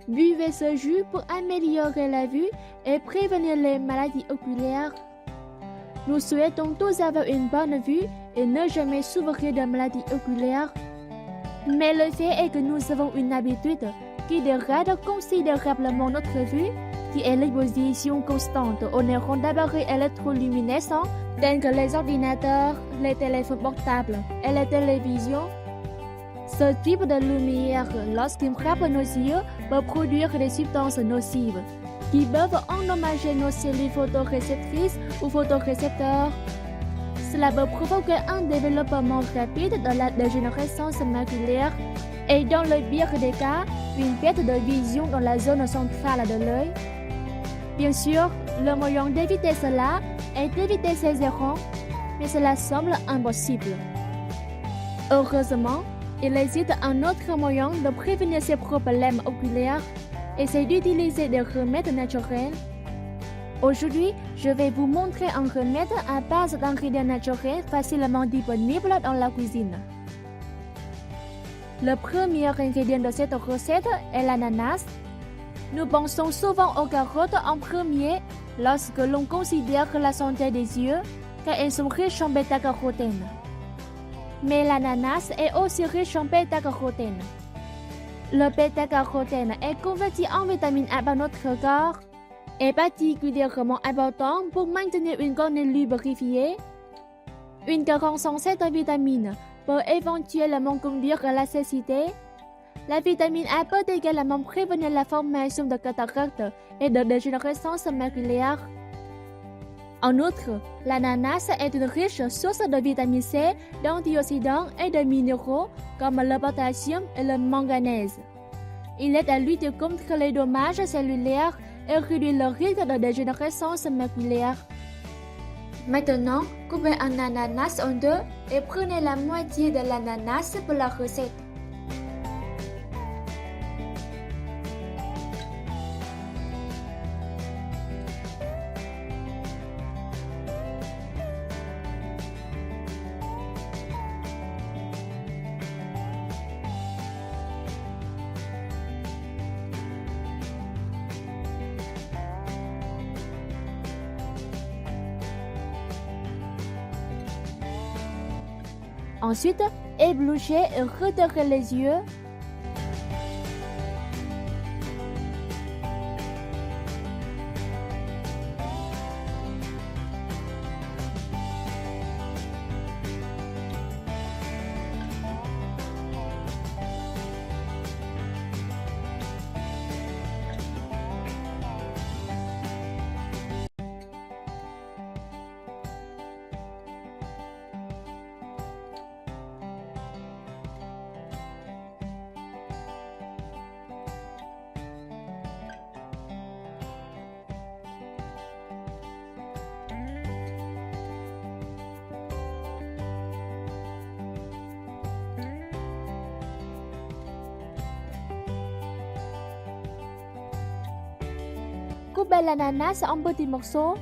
Buvez ce jus pour améliorer la vue et prévenir les maladies oculaires. Nous souhaitons tous avoir une bonne vue et ne jamais souffrir de maladies oculaires. Mais le fait est que nous avons une habitude qui dégrade considérablement notre vue, qui est l'exposition constante aux neurones d'appareils électroluminescents tels que les ordinateurs, les téléphones portables et les télévisions. Ce type de lumière, lorsqu'il frappe nos yeux, peut produire des substances nocives qui peuvent endommager nos cellules photoréceptrices ou photorécepteurs. Cela peut provoquer un développement rapide de la dégénérescence maculaire et dans le pire des cas, une perte de vision dans la zone centrale de l'œil. Bien sûr, le moyen d'éviter cela est d'éviter ces erreurs, mais cela semble impossible. Heureusement, il existe un autre moyen de prévenir ces problèmes oculaires et c'est d'utiliser des remèdes naturels. Aujourd'hui, je vais vous montrer un remède à base d'ingrédients naturels facilement disponibles dans la cuisine. Le premier ingrédient de cette recette est l'ananas. Nous pensons souvent aux carottes en premier lorsque l'on considère la santé des yeux, car elles sont riches en bêta-carotène. Mais l'ananas est aussi riche en bêta-carotène. Le bêta-carotène est converti en vitamine A par notre corps, est particulièrement important pour maintenir une cornée lubrifiée. Une carence en cette vitamine peut éventuellement conduire à la cécité. La vitamine A peut également prévenir la formation de cataractes et de dégénérescence maculaire. En outre, l'ananas est une riche source de vitamine C, d'antioxydants et de minéraux comme le potassium et le manganèse. Il aide à lutter contre les dommages cellulaires et réduit le risque de dégénérescence maculaire. Maintenant, coupez un ananas en deux et prenez la moitié de l'ananas pour la recette. Ensuite, éblouchez et retirez les yeux. Coupez l'ananas en petits morceaux.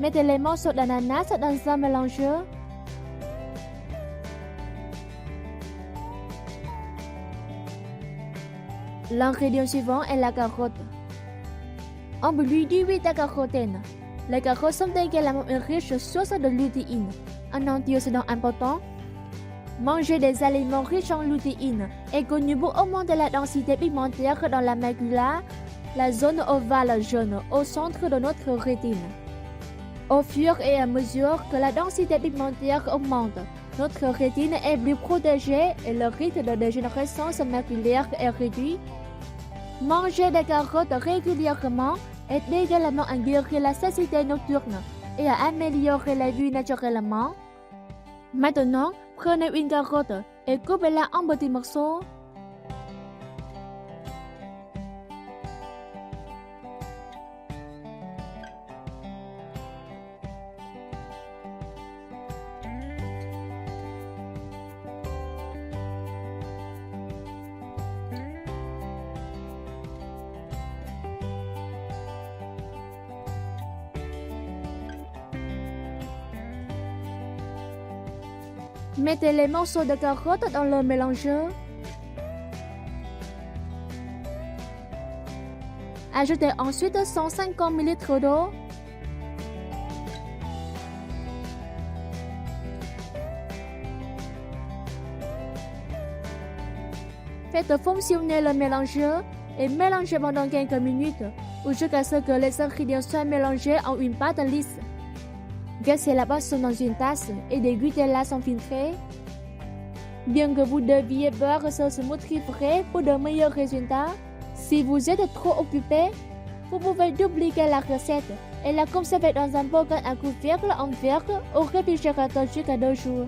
Mettez les morceaux d'ananas dans un mélangeur. L'ingrédient suivant est la carotte. On brûle du bêta-carotène. Les carottes sont également une riche source de lutéine, un antioxydant important. Manger des aliments riches en lutéine est connu pour augmenter la densité pigmentaire dans la macula, la zone ovale jaune au centre de notre rétine. Au fur et à mesure que la densité pigmentaire augmente, notre rétine est plus protégée et le risque de dégénérescence maculaire est réduit. Manger des carottes régulièrement aide également à guérir la cécité nocturne et à améliorer la vue naturellement. Maintenant, prenez une carotte et coupez-la en petits morceaux. Mettez les morceaux de carottes dans le mélangeur. Ajoutez ensuite 150 ml d'eau. Faites fonctionner le mélangeur et mélangez pendant quelques minutes ou jusqu'à ce que les ingrédients soient mélangés en une pâte lisse. Versez la boisson dans une tasse et dégustez-la sans filtrer. Bien que vous deviez boire ce smoothie frais pour de meilleurs résultats, si vous êtes trop occupé, vous pouvez dupliquer la recette et la conserver dans un bocal à couvercle en verre au réfrigérateur jusqu'à 2 jours.